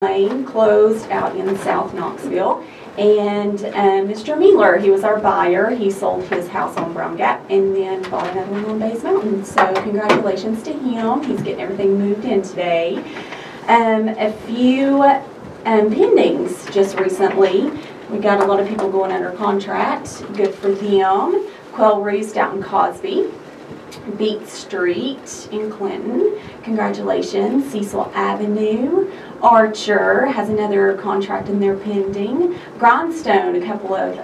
Lane closed out in South Knoxville, and Mr. Mealer, he was our buyer. He sold his house on Brown Gap and then bought another one on Bays Mountain. So congratulations to him. He's getting everything moved in today. A few pendings just recently. We got a lot of people going under contract. Good for them. Quail Roost out in Cosby. Beat Street in Clinton. Congratulations. Cecil Avenue. Archer has another contract in their pending. Grindstone, a couple of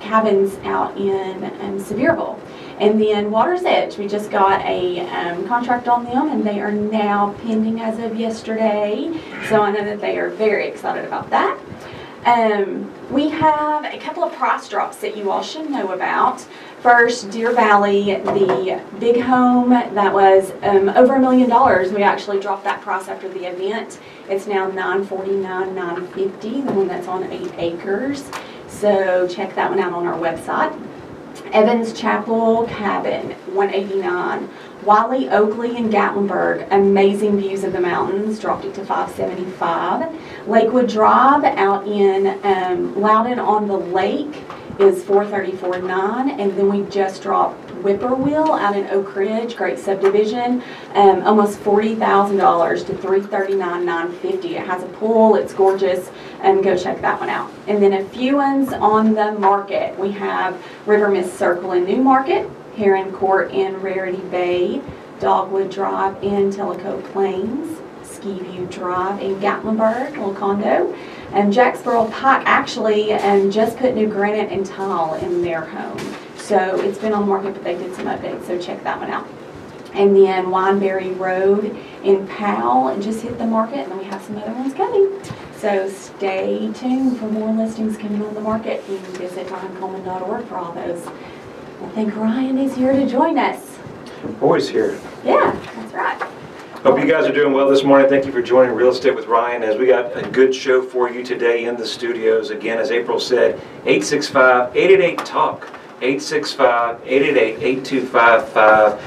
cabins out in Sevierville. And then Water's Edge, we just got a contract on them, and they are now pending as of yesterday. So I know that they are very excited about that. We have a couple of price drops that you all should know about. First, Deer Valley, the big home that was over $1 million. We actually dropped that price after the event. It's now $949,000, $950,000, the one that's on 8 acres. So check that one out on our website. Evans Chapel Cabin, $189,000. Wiley, Oakley, and Gatlinburg, amazing views of the mountains, dropped it to $575,000. Lakewood Drive out in Loudon on the Lake is $434,900, and then we just dropped Whippoorwill out in Oak Ridge, great subdivision, almost $40,000 to $339,950. It has a pool, it's gorgeous, and go check that one out. And then a few ones on the market. We have River Mist Circle in Newmarket, Heron Court in Rarity Bay, Dogwood Drive in Tellico Plains, Ski View Drive in Gatlinburg, little condo. And Jacksboro Pike actually just put new granite and tile in their home. So it's been on the market, but they did some updates, so check that one out. And then Wineberry Road in Powell just hit the market, and then we have some other ones coming. So stay tuned for more listings coming on the market. You can visit RyanColeman.org for all those. I think Ryan is here to join us. Always here. Yeah, that's right. Hope you guys are doing well this morning. Thank you for joining Real Estate with Ryan, as we got a good show for you today in the studios. Again, as April said, 865-888-TALK, 865-888-8255.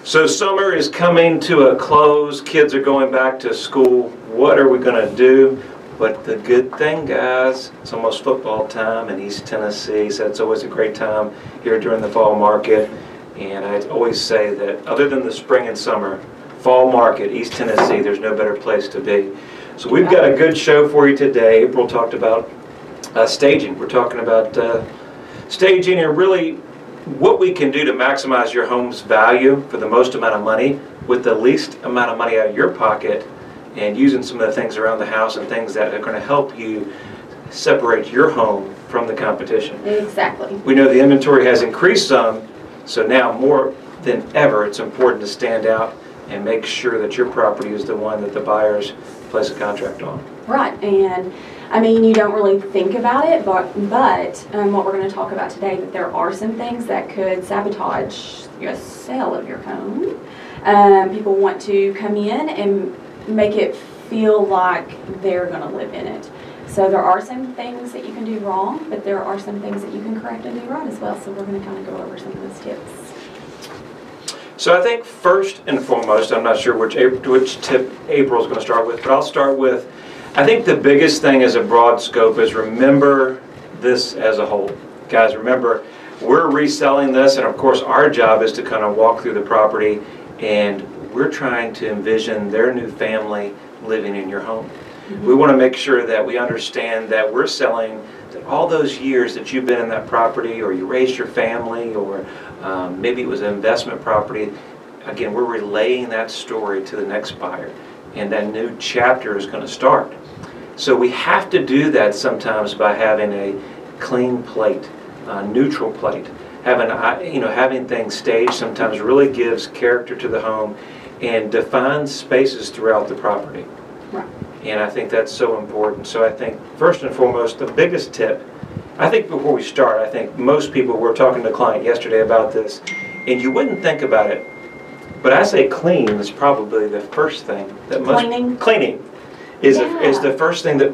So summer is coming to a close. Kids are going back to school. What are we going to do? But the good thing, guys, it's almost football time in East Tennessee, so it's always a great time here during the fall market. And I always say that other than the spring and summer, fall market, East Tennessee, there's no better place to be. So we've got a good show for you today. April talked about staging. We're talking about staging and really what we can do to maximize your home's value for the most amount of money with the least amount of money out of your pocket, and using some of the things around the house and things that are going to help you separate your home from the competition. Exactly. We know the inventory has increased some, so now more than ever it's important to stand out and make sure that your property is the one that the buyers place a contract on. Right, and I mean, you don't really think about it, but what we're going to talk about today, that there are some things that could sabotage your sale of your home. People want to come in and make it feel like they're going to live in it. So there are some things that you can do wrong, but there are some things that you can correct and do right as well. So we're going to kind of go over some of those tips. So I think first and foremost, I'm not sure which tip April is going to start with, but I'll start with, I think the biggest thing as a broad scope is remember this as a whole. Guys, remember, we're reselling this, and of course our job is to kind of walk through the property, and we're trying to envision their new family living in your home. We want to make sure that we understand that we're selling that all those years that you've been in that property, or you raised your family, or maybe it was an investment property. Again, we're relaying that story to the next buyer, and that new chapter is going to start. So we have to do that sometimes by having a clean plate, a neutral plate. Having things staged sometimes really gives character to the home and defines spaces throughout the property. Right. And I think that's so important. So I think first and foremost, the biggest tip, I think before we start, I think most people, were talking to a client yesterday about this, and you wouldn't think about it, but I say clean is probably the first thing that cleaning is the first thing that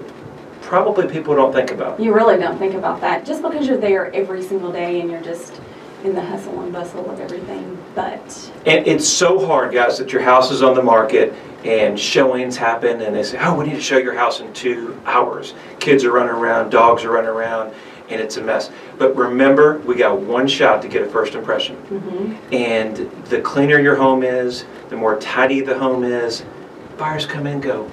probably people don't think about. You really don't think about that just because you're there every single day and you're just in the hustle and bustle of everything. And it's so hard, guys, that your house is on the market and showings happen, and they say, oh, we need to show your house in 2 hours. Kids are running around, dogs are running around, and it's a mess. But remember, we got one shot to get a first impression. And the cleaner your home is, the more tidy the home is, buyers come in and go,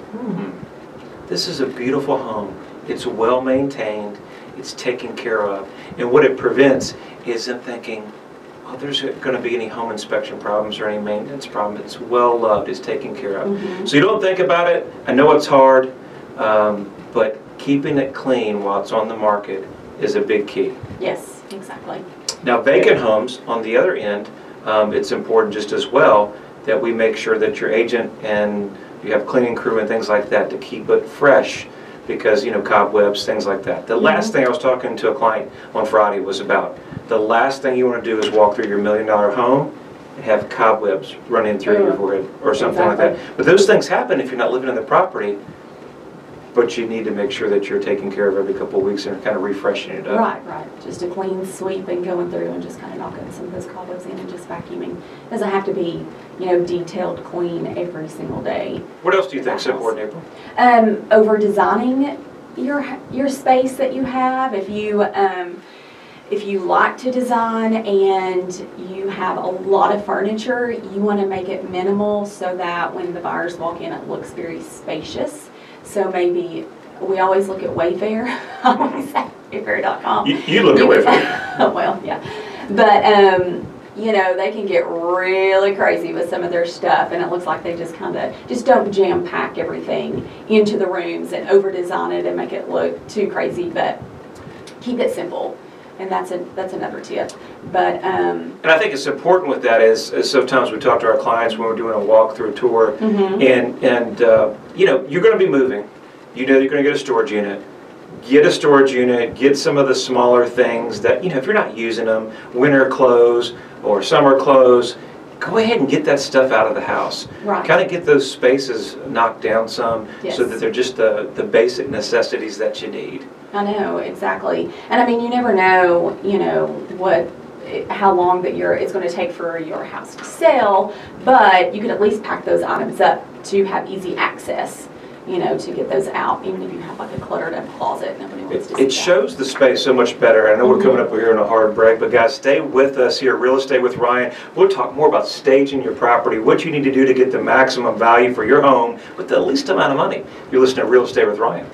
this is a beautiful home. It's well maintained, it's taken care of. And what it prevents is them thinking, oh, there's going to be any home inspection problems or any maintenance problem. It's well loved, it's taken care of. So you don't think about it. I know it's hard, but keeping it clean while it's on the market is a big key. Yes, exactly. Now vacant homes, on the other end, it's important just as well that we make sure that your agent and you have cleaning crew and things like that to keep it fresh, because, you know, cobwebs, things like that. The last thing I was talking to a client on Friday was about, the last thing you want to do is walk through your $1 million home and have cobwebs running through your forehead or something like that. But those things happen if you're not living in the property, but you need to make sure that you're taking care of every couple of weeks and kind of refreshing it up. Right, right. Just a clean sweep and going through and just kind of knocking some of those cobwebs in and just vacuuming. It doesn't have to be, you know, detailed clean every single day. What else do you think is important, April? Over designing your space that you have. If you like to design and you have a lot of furniture, you want to make it minimal so that when the buyers walk in, it looks very spacious. So maybe we always look at Wayfair. I always say Wayfair.com. You look at Wayfair. Well, yeah. But, you know, they can get really crazy with some of their stuff, and it looks like they just kind of, just don't jam pack everything into the rooms and over design it and make it look too crazy, but keep it simple. And that's another tip. But and I think it's important with that is sometimes we talk to our clients when we're doing a walkthrough tour, and you know, you're going to be moving. You know you're going to get a storage unit. Get a storage unit. Get some of the smaller things that, you know, if you're not using them, winter clothes or summer clothes, go ahead and get that stuff out of the house. Right. Kind of get those spaces knocked down some, yes, so that they're just the basic necessities that you need. I know, exactly. And I mean, you never know, you know, how long that it's going to take for your house to sell, but you can at least pack those items up to have easy access, you know, to get those out, even if you have like a cluttered up closet. Nobody wants to see It shows the space so much better. I know we're coming up here on a hard break, but guys, stay with us here at Real Estate with Ryan. We'll talk more about staging your property, what you need to do to get the maximum value for your home with the least amount of money. You're listening to Real Estate with Ryan.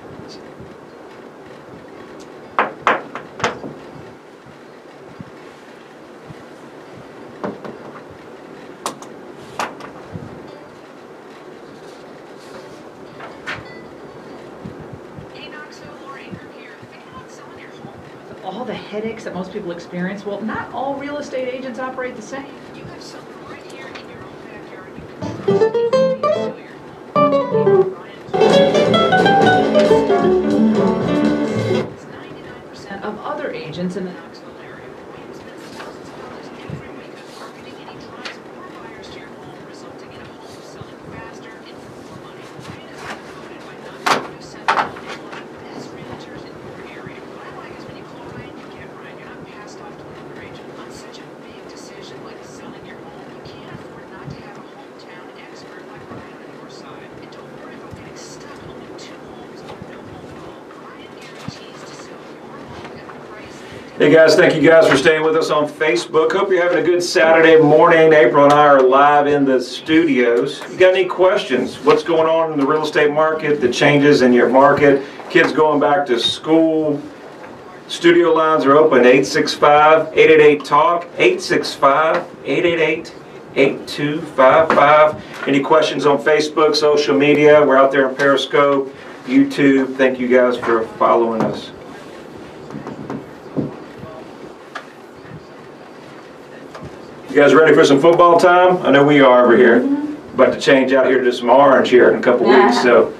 All the headaches that most people experience, well, not all real estate agents operate the same. You have someone right here in your own backyard. It's 99% of other agents in the Knoxville area. Ryan spends thousands of dollars every week on marketing, and he drives more buyers to your home, resulting in a home selling faster and for more money. Ryan is promoted by Knoxville to send one of the best realtors in your area. What I like is when you call Ryan, you get Ryan. You're not passed off to another agent on such a big decision like selling your home. You can't afford not to have a hometown expert like Ryan on your side. And don't worry about getting stuck owning 2 homes or no home at all. Ryan guarantees to sell your home at a price. Hey guys, thank you guys for staying with us on Facebook. Hope you're having a good Saturday morning. April and I are live in the studios. You got any questions? What's going on in the real estate market, the changes in your market, kids going back to school? Studio lines are open, 865-888-TALK, 865-888-8255. Any questions on Facebook, social media? We're out there on Periscope, YouTube. Thank you guys for following us. You guys ready for some football time? I know we are over here. About to change out here to some orange here in a couple weeks, so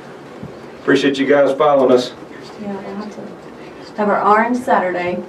appreciate you guys following us. Yeah, we'll have to have our orange Saturday.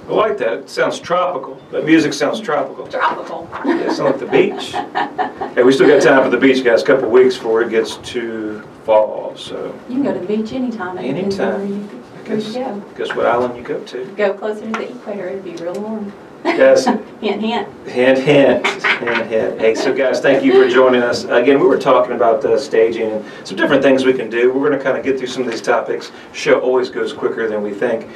I like that. It sounds tropical. That music sounds tropical. Tropical. Yeah, it sounds like the beach. Hey, we still got time for the beach, guys. A couple weeks before it gets to fall, so. You can go to the beach anytime. Anytime. Guess what island you go to? Go closer to the equator. It'd be real warm. Yes. Hint, hint. Hint, hint, hint, hint. Hey, so guys, thank you for joining us. Again, we were talking about staging and some different things we can do. We're going to kind of get through some of these topics. Show always goes quicker than we think.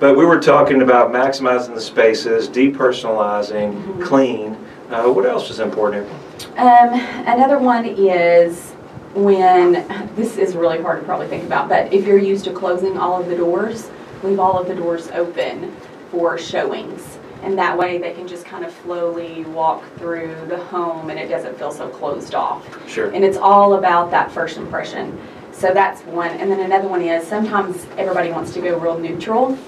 But we were talking about maximizing the spaces, depersonalizing, clean. What else is important? Another one is when, this is really hard to probably think about, but if you're used to closing all of the doors, leave all of the doors open for showings. And that way they can just kind of slowly walk through the home and it doesn't feel so closed off. Sure. And it's all about that first impression. So that's one. And then another one is sometimes everybody wants to go real neutral,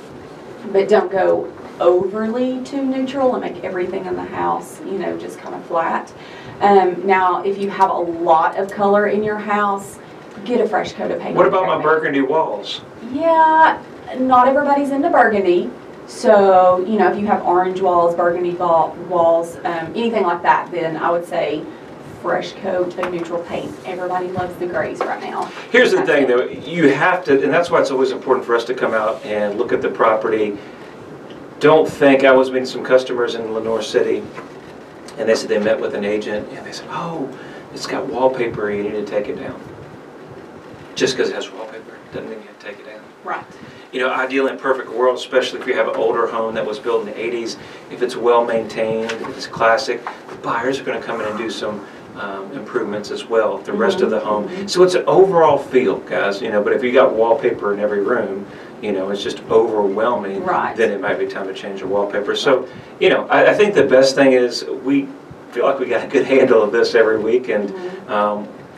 but don't go overly too neutral and make everything in the house, you know, just kind of flat. Now, if you have a lot of color in your house, get a fresh coat of paint. What about my burgundy walls? Yeah, not everybody's into burgundy. So, you know, if you have orange walls, burgundy walls, anything like that, then I would say fresh coat of neutral paint. Everybody loves the grays right now. Here's the thing, though. You have to, and that's why it's always important for us to come out and look at the property. Don't think, I was meeting some customers in Lenore City, and they said they met with an agent, and they said, oh, it's got wallpaper, you need to take it down. Just because it has wallpaper doesn't mean you have to take it down. Right. You know, ideally in a perfect world, especially if you have an older home that was built in the 80s, if it's well maintained, if it's classic, the buyers are going to come in and do some improvements as well, the rest of the home. So it's an overall feel, guys, you know, but if you got wallpaper in every room, you know, it's just overwhelming, then it might be time to change the wallpaper. So, you know, I think the best thing is we feel like we got a good handle of this every week, and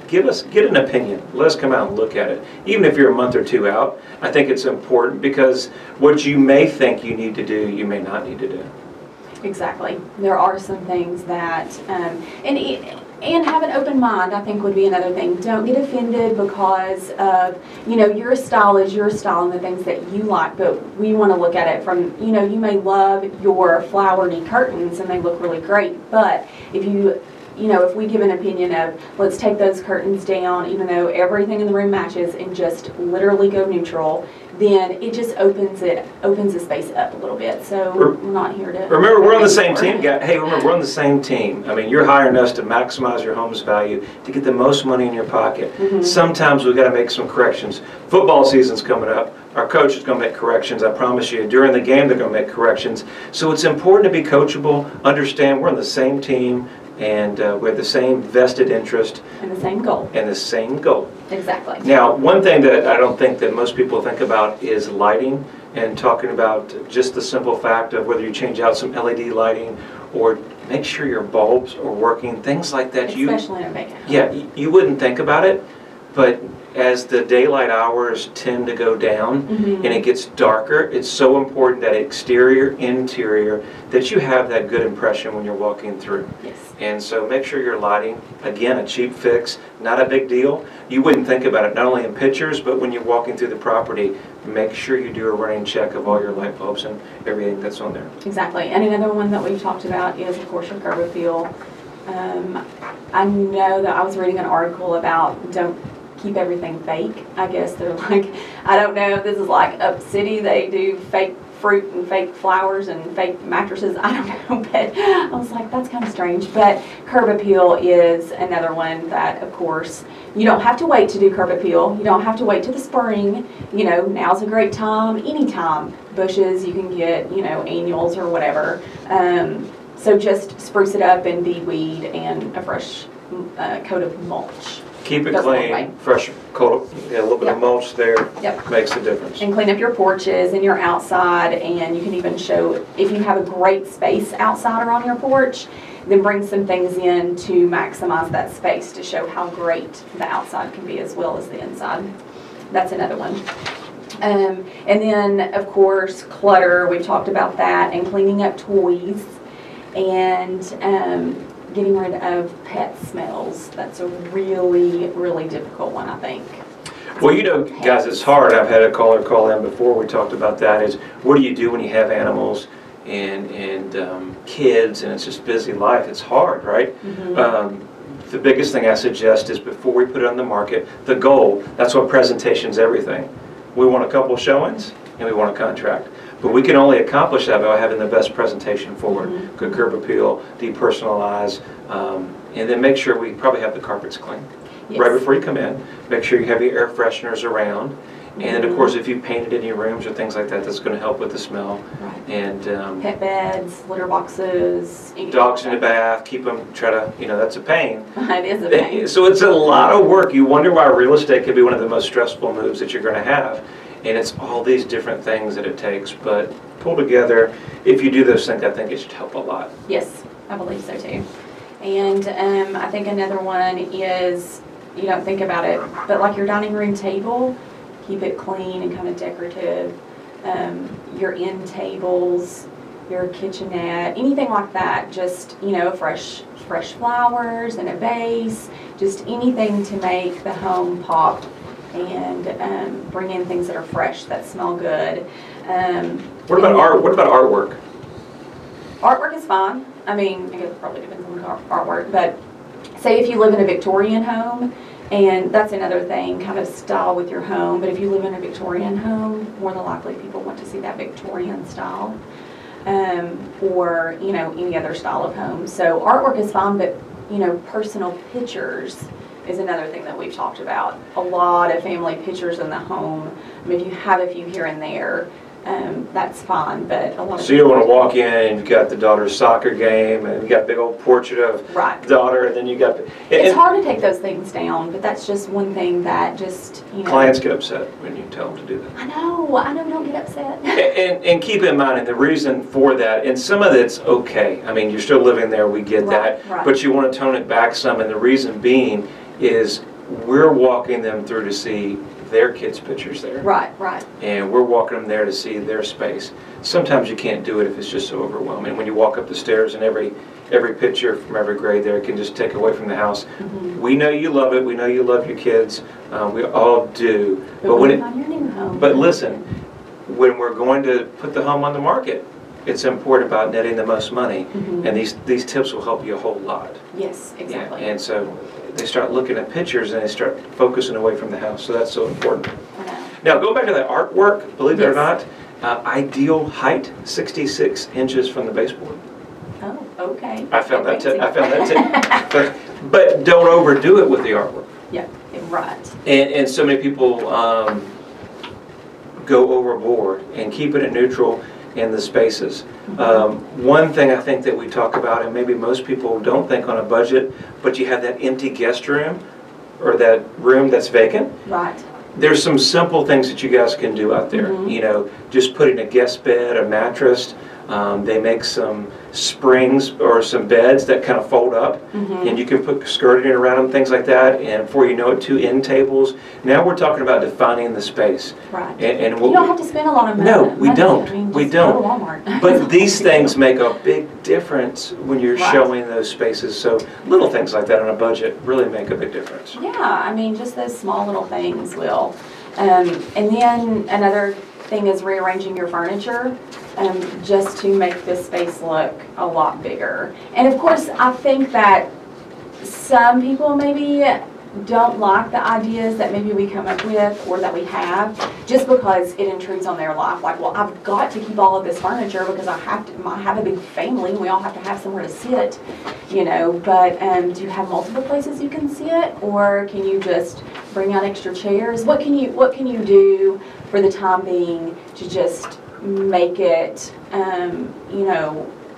get an opinion. Let us come out and look at it. Even if you're a month or two out, I think it's important because what you may think you need to do, you may not need to do. Exactly. There are some things that, and have an open mind, I think would be another thing. Don't get offended because of, you know, your style is your style and the things that you like, but we want to look at it from, you know, you may love your flowery curtains and they look really great, but if you know, if we give an opinion of, let's take those curtains down, even though everything in the room matches, and just literally go neutral, then it just opens the space up a little bit. So we're not here to... Remember, we're on the same team, guys. Hey, remember, we're on the same team. I mean, you're hiring us to maximize your home's value, to get the most money in your pocket. Sometimes we've got to make some corrections. Football season's coming up. Our coach is going to make corrections, I promise you. During the game, they're going to make corrections. So it's important to be coachable, understand we're on the same team, and we have the same vested interest. And the same goal. And the same goal. Exactly. Now, one thing that I don't think that most people think about is lighting, and talking about just the simple fact of whether you change out some LED lighting or make sure your bulbs are working, things like that. Especially in a vacant home. Yeah, you wouldn't think about it, but as the daylight hours tend to go down and it gets darker, it's so important that exterior, interior, that you have that good impression when you're walking through. Yes. And so make sure your lighting, again, a cheap fix, not a big deal. You wouldn't think about it, not only in pictures, but when you're walking through the property, make sure you do a running check of all your light bulbs and everything that's on there. Exactly. And another one that we've talked about is, of course, your curb appeal. I know that I was reading an article about don't keep everything fake. I guess they're like, I don't know if this is like Up City, they do fake fruit and fake flowers and fake mattresses. I don't know, but I was like, that's kind of strange. But curb appeal is another one that, of course, you don't have to wait to do curb appeal. You don't have to wait to the spring. You know, now's a great time, anytime. Bushes, you can get, you know, annuals or whatever. So just spruce it up and de-weed and a fresh coat of mulch. Keep it clean, fresh coat, a little bit of mulch there makes a difference. And clean up your porches and your outside, and you can even show, if you have a great space outside or on your porch, then bring some things in to maximize that space to show how great the outside can be as well as the inside. That's another one. And then, of course, clutter, we've talked about that, and cleaning up toys, and getting rid of pet smells. That's a really, really difficult one, I think. Well, you know, guys, it's hard. I've had a caller call in before. We talked about that. Is what do you do when you have animals and kids, and it's just busy life. It's hard, right? Mhm. The biggest thing I suggest is before we put it on the market, the goal, that's what presentation's everything. We want a couple showings and we want a contract. But we can only accomplish that by having the best presentation forward. Mhm. Good curb appeal, depersonalize, and then make sure we probably have the carpets clean. Yes. Right before you come in, make sure you have your air fresheners around. And of course, if you painted any rooms or things like that, that's going to help with the smell. Right. And Pet beds, litter boxes. anything dogs in like the bath, keep them, try to, that's a pain. that. It is a pain. So it's a lot of work. You wonder why real estate can be one of the most stressful moves that you're going to have. And it's all these different things that it takes. But pull together, if you do those things, I think it should help a lot. Yes, I believe so too. And I think another one is, you don't think about it, but like your dining room table, keep it clean and kind of decorative. Your end tables, your kitchenette, anything like that, just, fresh flowers and a vase, just anything to make the home pop and bring in things that are fresh, that smell good. What about art? What about artwork? Artwork is fine. I mean, I guess it probably depends on the artwork, but say if you live in a Victorian home, and that's another thing, kind of style with your home, but if you live in a Victorian home, more than likely people want to see that Victorian style, or, any other style of home. So artwork is fine, but, personal pictures is another thing that we've talked about. A lot of family pictures in the home. I mean, if you have a few here and there, that's fine, but a lot of So you don't want to walk in and you've got the daughter's soccer game and you got a big old portrait of right. daughter, and then you got... It's hard to take those things down, but that's just one thing that just, Clients get upset when you tell them to do that. I know, don't get upset. And keep in mind, and the reason for that, and some of it's okay. I mean, you're still living there, we get that. Right. But you want to tone it back some, and the reason being is we're walking them through to see their kids' pictures there. Right. And we're walking them there to see their space. Sometimes you can't do it if it's just so overwhelming. When you walk up the stairs and every picture from every grade there can just take away from the house. Mm-hmm. We know you love it. We know you love your kids. We all do. But when on your new home. But listen, when we're going to put the home on the market, it's important about netting the most money. Mm-hmm. And these tips will help you a whole lot. Yes, exactly. Yeah, and so they start looking at pictures and they start focusing away from the house. So that's so important. I know. Now, go back to that artwork, believe it or Yes. not, ideal height, 66 inches from the baseboard. Oh, okay. I found that tip. But don't overdo it with the artwork. Yeah, right. And so many people go overboard, and keep it at neutral in the spaces. One thing I think that we talk about, and maybe most people don't think on a budget, but you have that empty guest room or that room that's vacant. Right. There's some simple things that you guys can do out there. Mm-hmm. Just putting a guest bed, a mattress. They make some springs or some beds that kind of fold up, Mm-hmm. and you can put skirting around them, things like that. And before you know it, 2 end tables. Now we're talking about defining the space. Right. And You don't have to spend a lot of money. No, we don't. I mean, We just don't. Go to Walmart. But these things make a big difference when you're Right. showing those spaces. So little things like that on a budget really make a big difference. Yeah, I mean, just those small little things will. And then another thing is rearranging your furniture, just to make this space look a lot bigger. And of course, I think that some people maybe don't like the ideas that maybe we come up with or that we have, just because it intrudes on their life. Like, well, I've got to keep all of this furniture because I have a big family and we all have to have somewhere to sit, But do you have multiple places you can sit, or can you just bring out extra chairs? What can you do for the time being to just make it,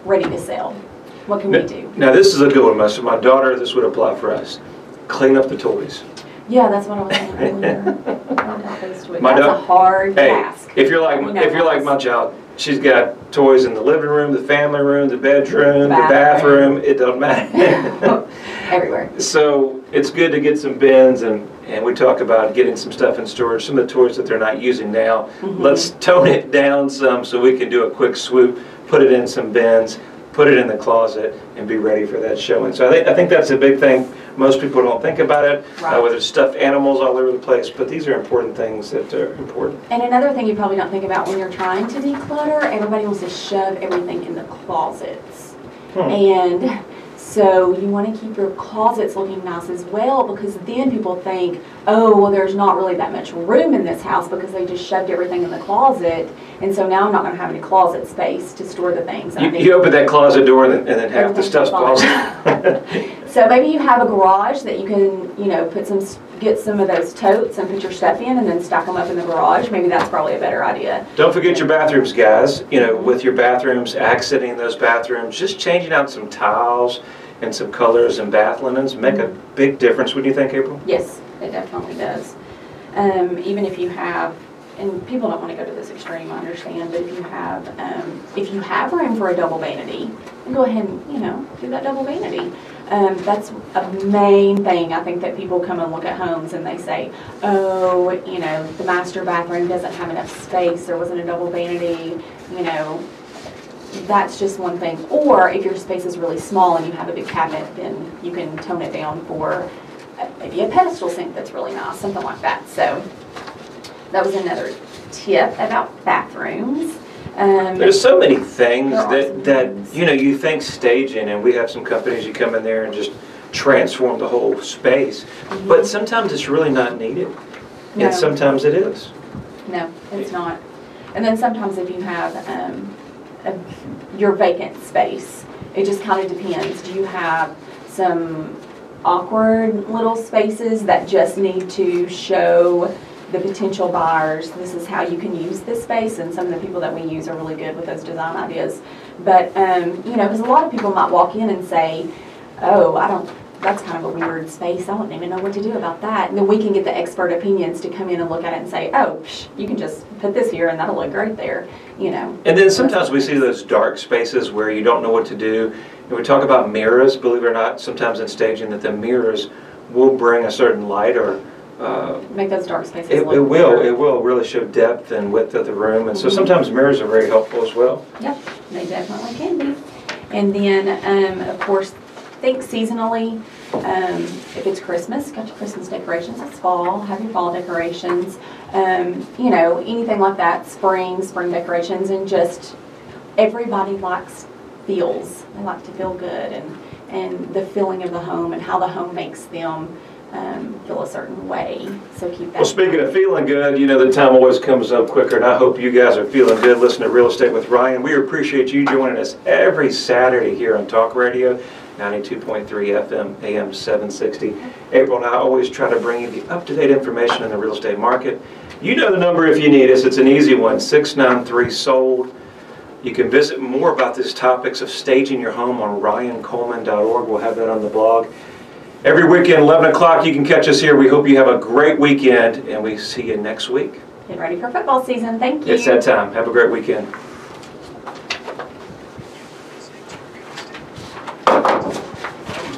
ready to sell? What can we do? Now this is a good one. So my daughter, this would apply for us. Clean up the toys. Yeah, that's what I was saying earlier. My That's a hard task. If you're like my child, she's got toys in the living room, the family room, the bedroom, the bathroom. It doesn't matter. Everywhere. So it's good to get some bins, and we talk about getting some stuff in storage. Some of the toys that they're not using now, let's tone it down some so we can do a quick swoop, put it in some bins, put it in the closet, and be ready for that showing. So I think that's a big thing Most people don't think about it, Right. whether it's stuffed animals all over the place, but these are important things that are important. And another thing you probably don't think about when you're trying to declutter, everybody wants to shove everything in the closets. And so you want to keep your closets looking nice as well, because then people think, oh, well, there's not really that much room in this house because they just shoved everything in the closet, and so now I'm not going to have any closet space to store the things. You open that closet door and then half the stuff's closet. So maybe you have a garage that you can, get some of those totes and put your stuff in and then stack them up in the garage. Maybe that's probably a better idea. Don't forget your bathrooms, guys. With your bathrooms, accenting those bathrooms, just changing out some tiles and some colors and bath linens make a big difference. Wouldn't you think, April? Yes, it definitely does. Even if you have, and people don't want to go to this extreme, I understand, but if you have room for a double vanity, then go ahead and, do that double vanity. That's a main thing. I think that people come and look at homes and they say, oh, the master bathroom doesn't have enough space, there wasn't a double vanity, that's just one thing. Or if your space is really small and you have a big cabinet, then you can tone it down for maybe a pedestal sink that's really nice, something like that. So that was another tip about bathrooms. There's so many things that you think staging, and we have some companies you come in there and just transform the whole space, but sometimes it's really not needed, and sometimes it is. No, it's not. And then sometimes if you have your vacant space, it just kind of depends. Do you have some awkward little spaces that just need to show the potential buyers, this is how you can use this space, and some of the people that we use are really good with those design ideas. But, because a lot of people might walk in and say, oh, that's kind of a weird space, I don't even know what to do about that. And then we can get the expert opinions to come in and look at it and say, oh, you can just put this here and that'll look great there, And then sometimes we see those dark spaces where you don't know what to do. And we talk about mirrors, believe it or not, sometimes in staging, that the mirrors will bring a certain light or make those dark spaces it will really show depth and width of the room, and so sometimes mirrors are very helpful as well. Yep, they definitely can be. And then of course, think seasonally. If it's Christmas, got your Christmas decorations. It's fall, have your fall decorations. Anything like that, spring decorations, and just everybody likes feels. They like to feel good, and the feeling of the home and how the home makes them feel a certain way. So keep that. Well, speaking of feeling good, the time always comes up quicker, and I hope you guys are feeling good listening to Real Estate with Ryan. We appreciate you joining us every Saturday here on Talk Radio, 92.3 FM, AM 760. April and I always try to bring you the up-to-date information in the real estate market. You know the number if you need us. It's an easy one, 693-SOLD. You can visit more about these topics of staging your home on ryancoleman.org. We'll have that on the blog. Every weekend, 11 o'clock, you can catch us here. We hope you have a great weekend, and we see you next week. Get ready for football season. Thank you. It's that time. Have a great weekend.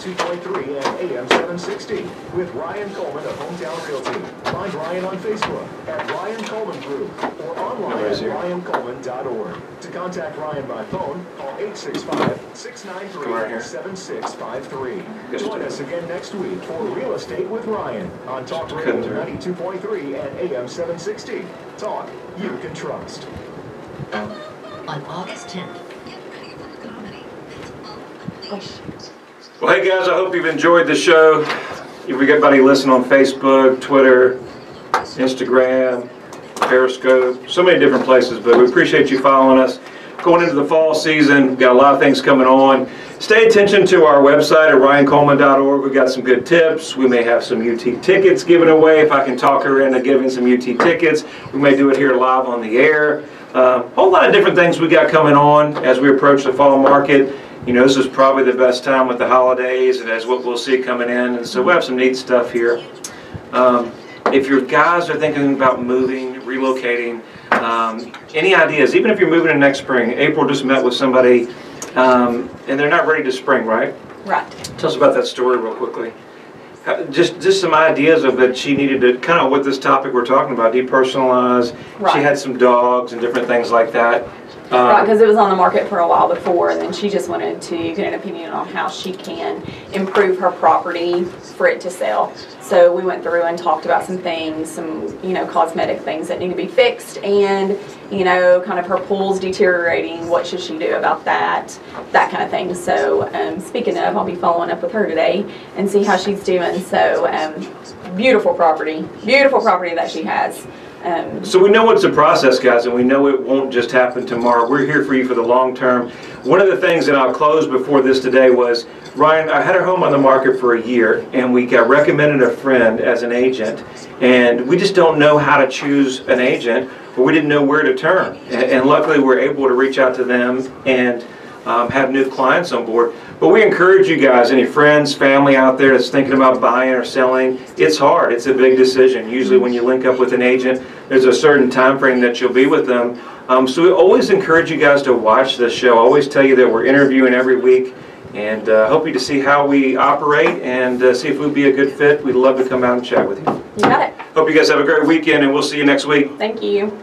92.3 and AM 760 with Ryan Coleman of Hometown Realty. Find Ryan on Facebook at Ryan Coleman Group or online at ryancoleman.org. To contact Ryan by phone, call 865-693-7653. Join us again next week for Real Estate with Ryan on Talk Radio 92.3 and AM 760. Talk you can trust. On August 10th. Well, hey guys, I hope you've enjoyed the show. If we got anybody listening on Facebook, Twitter, Instagram, Periscope, so many different places, but we appreciate you following us. Going into the fall season, got a lot of things coming on. Stay attention to our website at ryancoleman.org. We've got some good tips. We may have some UT tickets given away. If I can talk her into giving some UT tickets, we may do it here live on the air. Whole lot of different things we got coming on as we approach the fall market. This is probably the best time with the holidays, and that's what we'll see coming in. And so we have some neat stuff here. If your guys are thinking about moving, relocating, any ideas, even if you're moving in next spring. April just met with somebody, and they're not ready to spring, right? Right. Tell us about that story real quickly. Just some ideas of that she needed to, kind of what this topic we're talking about, depersonalize. Right. She had some dogs and different things like that. Right, because it was on the market for a while before, and then she just wanted to get an opinion on how she can improve her property for it to sell. So we went through and talked about some things, some, cosmetic things that need to be fixed, and, kind of her pool's deteriorating, what should she do about that kind of thing. So speaking of, I'll be following up with her today and see how she's doing. So beautiful property that she has. So we know it's a process, guys, and we know it won't just happen tomorrow. We're here for you for the long term. One of the things, and I'll close before this today, was, Ryan, I had our home on the market for a year, and we got recommended a friend as an agent, and we just don't know how to choose an agent, or we didn't know where to turn. And luckily, we're able to reach out to them and have new clients on board. But we encourage you guys, any friends, family out there that's thinking about buying or selling, it's hard. It's a big decision. Usually when you link up with an agent, there's a certain time frame that you'll be with them. So we always encourage you guys to watch this show. I always tell you that we're interviewing every week, and hope you to see how we operate and see if we'd be a good fit. We'd love to come out and chat with you. You got it. Hope you guys have a great weekend, and we'll see you next week. Thank you.